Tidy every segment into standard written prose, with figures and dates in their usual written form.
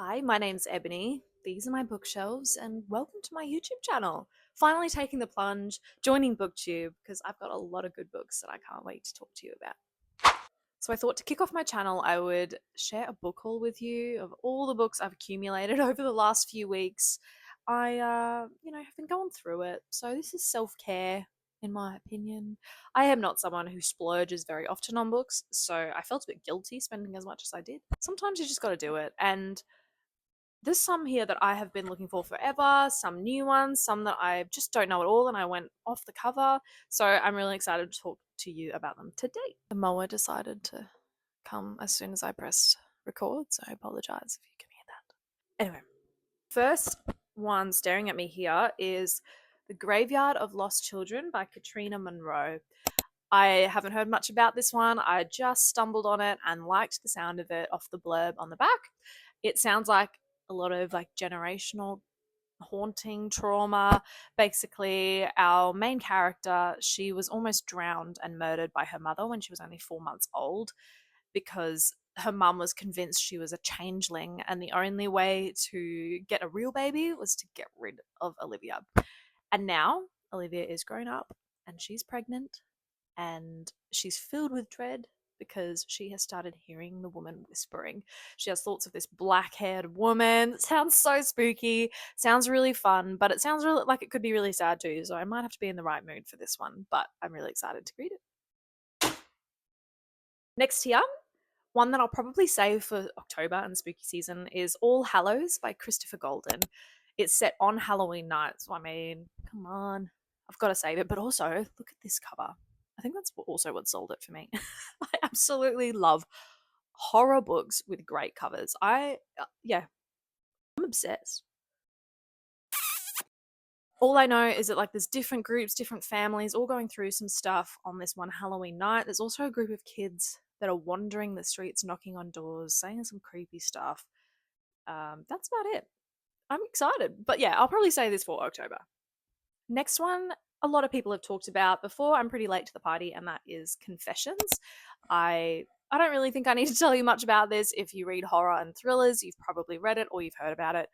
Hi, my name's Ebony. These are my bookshelves, and welcome to my YouTube channel. Finally taking the plunge, joining Booktube, because I've got a lot of good books that I can't wait to talk to you about. So I thought to kick off my channel, I would share a book haul with you of all the books I've accumulated over the last few weeks. I have been going through it. So this is self-care, in my opinion. I am not someone who splurges very often on books, so I felt a bit guilty spending as much as I did. Sometimes you just got to do it, and there's some here that I have been looking for forever, some new ones, some that I just don't know at all, and I went off the cover. So I'm really excited to talk to you about them today. The mower decided to come as soon as I pressed record, so I apologize if you can hear that. Anyway, first one staring at me here is The Graveyard of Lost Children by Katrina Monroe. I haven't heard much about this one. I just stumbled on it and liked the sound of it off the blurb on the back. It sounds like a lot of like generational haunting trauma. Basically, our main character, she was almost drowned and murdered by her mother when she was only 4 months old because her mum was convinced she was a changeling, and the only way to get a real baby was to get rid of Olivia. And now Olivia is grown up and she's pregnant and she's filled with dread because she has started hearing the woman whispering. She has thoughts of this black-haired woman. It sounds so spooky, sounds really fun, but it sounds really like it could be really sad too, so I might have to be in the right mood for this one, but I'm really excited to read it. Next here, one that I'll probably save for October and spooky season is All Hallows by Christopher Golden. It's set on Halloween night, so I mean, come on, I've got to save it, but also look at this cover. I think that's also what sold it for me. I absolutely love horror books with great covers. Yeah, I'm obsessed. All I know is that like there's different groups, different families all going through some stuff on this one Halloween night. There's also a group of kids that are wandering the streets, knocking on doors, saying some creepy stuff. That's about it. I'm excited, but yeah, I'll probably say this for October. Next one, a lot of people have talked about before. I'm pretty late to the party, and that is Confessions. I don't really think I need to tell you much about this. If you read horror and thrillers, you've probably read it or you've heard about it.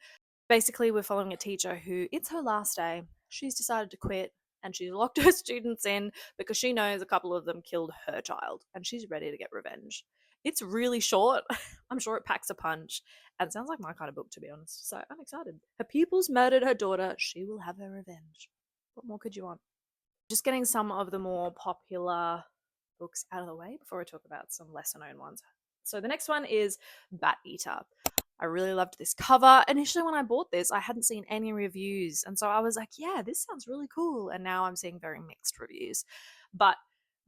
Basically, we're following a teacher who it's her last day. She's decided to quit and she's locked her students in because she knows a couple of them killed her child and she's ready to get revenge. It's really short. I'm sure it packs a punch and sounds like my kind of book, to be honest. So I'm excited. Her pupils murdered her daughter. She will have her revenge. What more could you want? Just getting some of the more popular books out of the way before I talk about some lesser known ones. So the next one is Bat Eater. I really loved this cover. Initially, when I bought this, I hadn't seen any reviews. And so I was like, yeah, this sounds really cool. And now I'm seeing very mixed reviews. But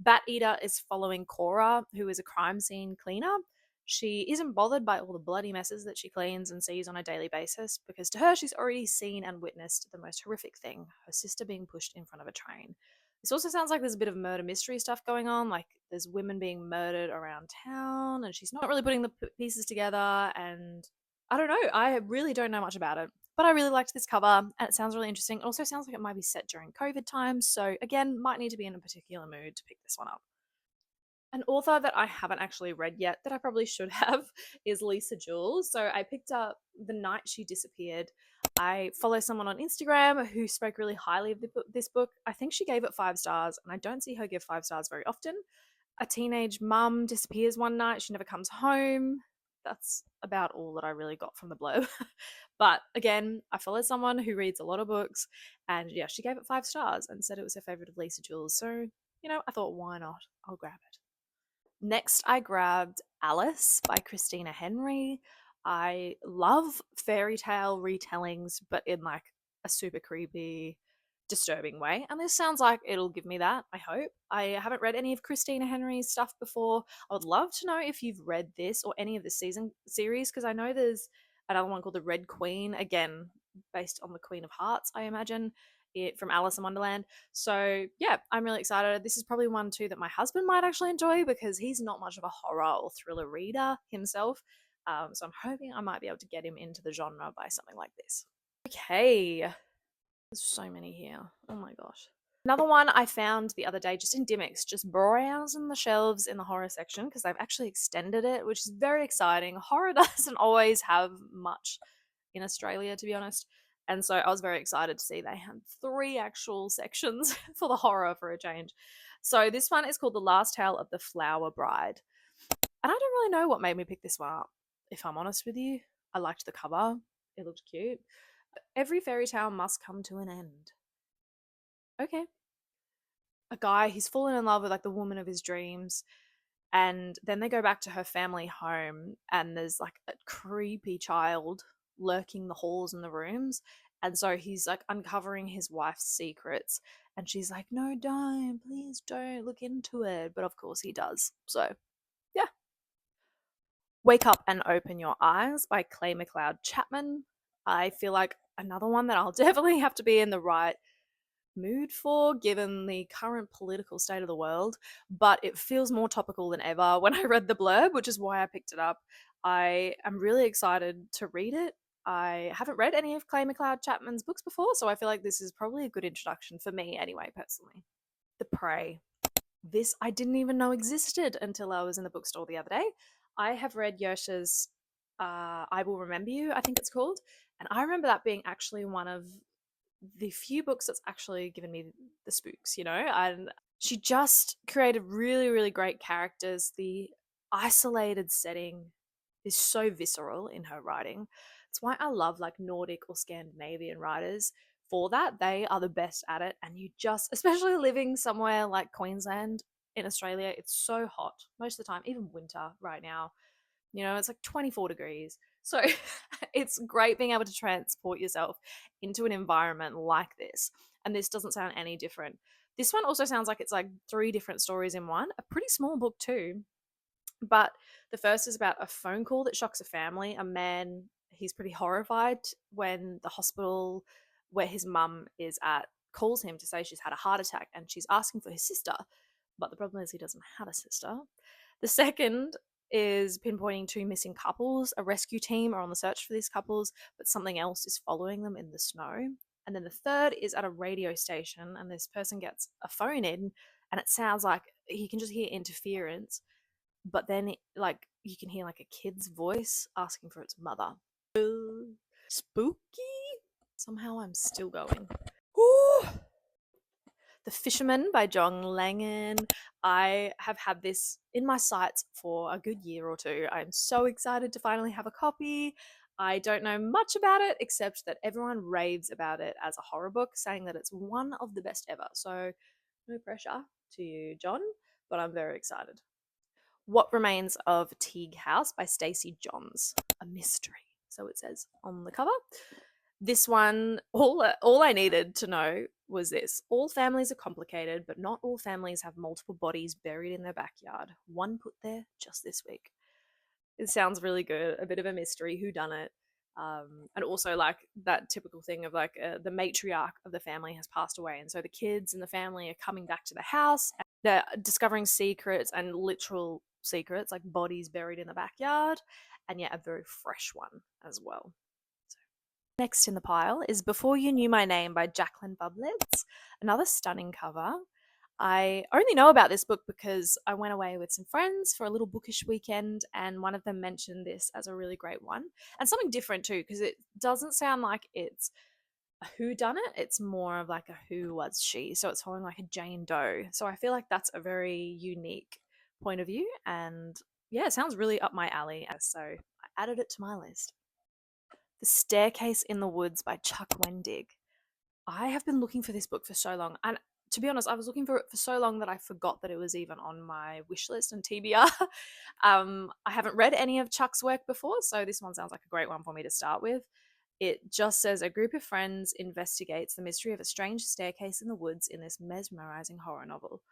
Bat Eater is following Cora, who is a crime scene cleaner. She isn't bothered by all the bloody messes that she cleans and sees on a daily basis because to her, she's already seen and witnessed the most horrific thing, her sister being pushed in front of a train. This also sounds like there's a bit of murder mystery stuff going on, like there's women being murdered around town and she's not really putting the pieces together, and I don't know. I really don't know much about it, but I really liked this cover and it sounds really interesting. It also sounds like it might be set during COVID times, so again, might need to be in a particular mood to pick this one up. An author that I haven't actually read yet that I probably should have is Lisa Jules. So I picked up The Night She Disappeared. I follow someone on Instagram who spoke really highly of this book. I think she gave it 5 stars, and I don't see her give 5 stars very often. A teenage mum disappears one night. She never comes home. That's about all that I really got from the blurb. But again, I follow someone who reads a lot of books, and yeah, she gave it 5 stars and said it was her favorite of Lisa Jules. So, I thought, why not? I'll grab it. Next, I grabbed Alice by Christina Henry. I love fairy tale retellings, but in like a super creepy, disturbing way. And this sounds like it'll give me that, I hope. I haven't read any of Christina Henry's stuff before. I would love to know if you've read this or any of the series, because I know there's another one called The Red Queen, again, based on the Queen of Hearts, I imagine, from Alice in Wonderland. So yeah, I'm really excited. This is probably one too that my husband might actually enjoy because he's not much of a horror or thriller reader himself. So I'm hoping I might be able to get him into the genre by something like this. Okay, there's so many here. Oh my gosh. Another one I found the other day just in Dimmicks, just browsing the shelves in the horror section because they've actually extended it, which is very exciting. Horror doesn't always have much in Australia, to be honest. And so I was very excited to see they had 3 actual sections for the horror for a change. So this one is called The Last Tale of the Flower Bride. And I don't really know what made me pick this one up, if I'm honest with you. I liked the cover, it looked cute. Every fairy tale must come to an end. Okay. A guy, he's fallen in love with like the woman of his dreams, and then they go back to her family home, and there's like a creepy child lurking the halls and the rooms. And so he's like uncovering his wife's secrets, and she's like, no, don't, please don't look into it. But of course he does. So yeah. Wake Up and Open Your Eyes by Clay McLeod Chapman. I feel like another one that I'll definitely have to be in the right mood for given the current political state of the world, but it feels more topical than ever when I read the blurb, which is why I picked it up. I am really excited to read it. I haven't read any of Clay McLeod Chapman's books before, so I feel like this is probably a good introduction for me anyway, personally. The Prey. This I didn't even know existed until I was in the bookstore the other day. I have read Yersha's I Will Remember You, I think it's called, and I remember that being actually one of the few books that's actually given me the spooks, and she just created really, really great characters. The isolated setting is so visceral in her writing. It's why I love like Nordic or Scandinavian writers for that. They are the best at it. And you just, especially living somewhere like Queensland in Australia, it's so hot most of the time, even winter right now. It's like 24 degrees. So it's great being able to transport yourself into an environment like this. And this doesn't sound any different. This one also sounds like it's like 3 different stories in one, a pretty small book too. But the first is about a phone call that shocks a family. A man, he's pretty horrified when the hospital where his mum is at calls him to say she's had a heart attack and she's asking for his sister. But the problem is he doesn't have a sister. The second is pinpointing 2 missing couples. A rescue team are on the search for these couples, but something else is following them in the snow. And then the third is at a radio station, and this person gets a phone in, and it sounds like he can just hear interference, but then like you can hear like a kid's voice asking for its mother. Spooky. Somehow I'm still going. Ooh. The Fisherman by John Langan. I have had this in my sights for a good year or two. I'm so excited to finally have a copy. I don't know much about it except that everyone raves about it as a horror book, saying that it's one of the best ever. So no pressure to you, John, but I'm very excited. What Remains of Teague House by Stacey Johns. A mystery, so it says on the cover. This one, all I needed to know was this. All families are complicated, but not all families have multiple bodies buried in their backyard. One put there just this week. It sounds really good. A bit of a mystery, whodunit. And also like that typical thing of like the matriarch of the family has passed away. And so the kids and the family are coming back to the house. And they're discovering secrets and literal secrets, like bodies buried in the backyard. And yet a very fresh one as well. Next in the pile is Before You Knew My Name by Jacqueline Bublitz, another stunning cover. I only know about this book because I went away with some friends for a little bookish weekend, and one of them mentioned this as a really great one. And something different too, because it doesn't sound like it's a whodunit, it's more of like a who was she. So it's following like a Jane Doe. So I feel like that's a very unique point of view, and yeah, it sounds really up my alley. So I added it to my list. The Staircase in the Woods by Chuck Wendig. I have been looking for this book for so long. And to be honest, I was looking for it for so long that I forgot that it was even on my wish list and TBR. I haven't read any of Chuck's work before, so this one sounds like a great one for me to start with. It just says a group of friends investigates the mystery of a strange staircase in the woods in this mesmerizing horror novel.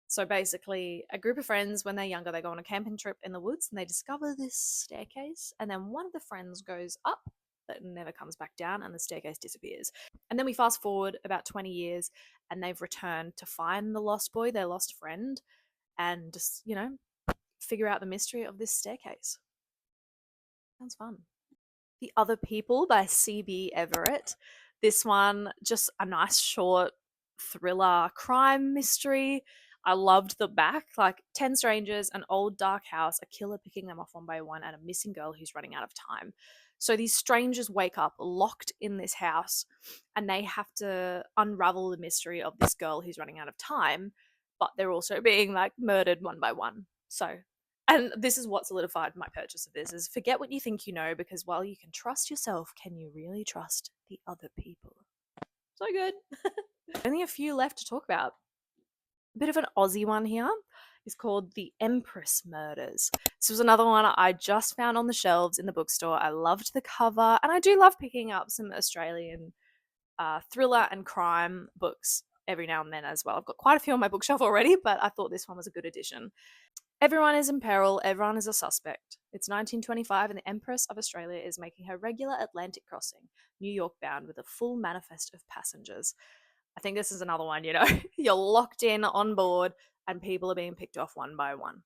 So basically, a group of friends, when they're younger, they go on a camping trip in the woods and they discover this staircase. And then one of the friends goes up that never comes back down and the staircase disappears. And then we fast forward about 20 years and they've returned to find the lost boy, their lost friend, and just, figure out the mystery of this staircase. Sounds fun. The Other People by C.B. Everett. This one, just a nice short thriller crime mystery. I loved the back, like 10 strangers, an old dark house, a killer picking them off one by one, and a missing girl who's running out of time. So these strangers wake up locked in this house and they have to unravel the mystery of this girl who's running out of time, but they're also being like murdered one by one. So, and this is what solidified my purchase of this is forget what you think you know, because while you can trust yourself, can you really trust the other people? So good. Only a few left to talk about. A bit of an Aussie one here is called The Empress Murders. This was another one I just found on the shelves in the bookstore. I loved the cover, and I do love picking up some Australian thriller and crime books every now and then as well. I've got quite a few on my bookshelf already, but I thought this one was a good addition. Everyone is in peril, everyone is a suspect. It's 1925 and the Empress of Australia is making her regular Atlantic crossing, New York bound, with a full manifest of passengers. I think this is another one, you're locked in on board and people are being picked off one by one.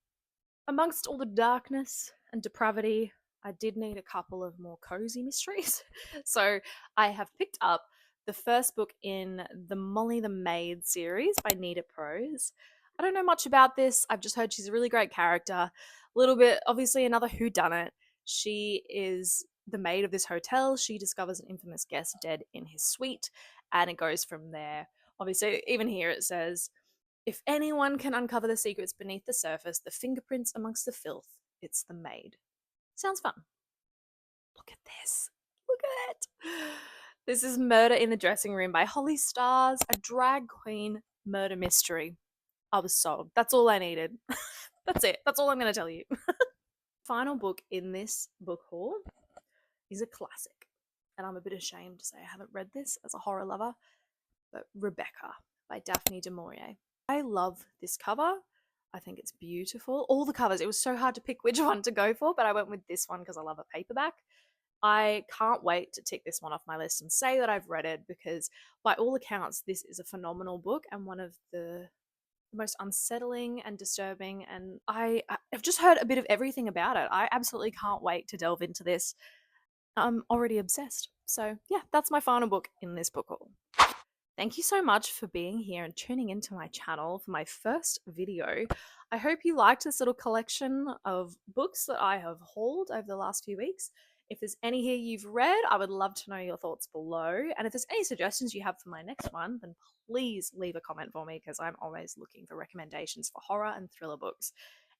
Amongst all the darkness and depravity, I did need a couple of more cozy mysteries. So I have picked up the first book in the Molly the Maid series by Nita Prose. I don't know much about this. I've just heard she's a really great character. A little bit, obviously, another whodunit. She is the maid of this hotel. She discovers an infamous guest dead in his suite, and it goes from there. Obviously, even here it says, if anyone can uncover the secrets beneath the surface, the fingerprints amongst the filth, it's the maid. Sounds fun. Look at this. Look at it. This is Murder in the Dressing Room by Holly Stars, a drag queen murder mystery. I was sold. That's all I needed. That's it. That's all I'm going to tell you. Final book in this book haul is a classic. And I'm a bit ashamed to say I haven't read this as a horror lover, but Rebecca by Daphne du Maurier. I love this cover. I think it's beautiful. All the covers, it was so hard to pick which one to go for, but I went with this one because I love a paperback. I can't wait to tick this one off my list and say that I've read it, because by all accounts, this is a phenomenal book and one of the most unsettling and disturbing, and I've just heard a bit of everything about it. I absolutely can't wait to delve into this. I'm already obsessed. So yeah, that's my final book in this book haul. Thank you so much for being here and tuning into my channel for my first video. I hope you liked this little collection of books that I have hauled over the last few weeks. If there's any here you've read, I would love to know your thoughts below. And if there's any suggestions you have for my next one, then please leave a comment for me, because I'm always looking for recommendations for horror and thriller books.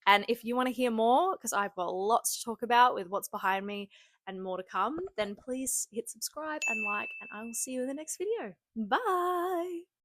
And if you want to hear more, because I've got lots to talk about with what's behind me and more to come, then please hit subscribe and like, and I will see you in the next video. Bye!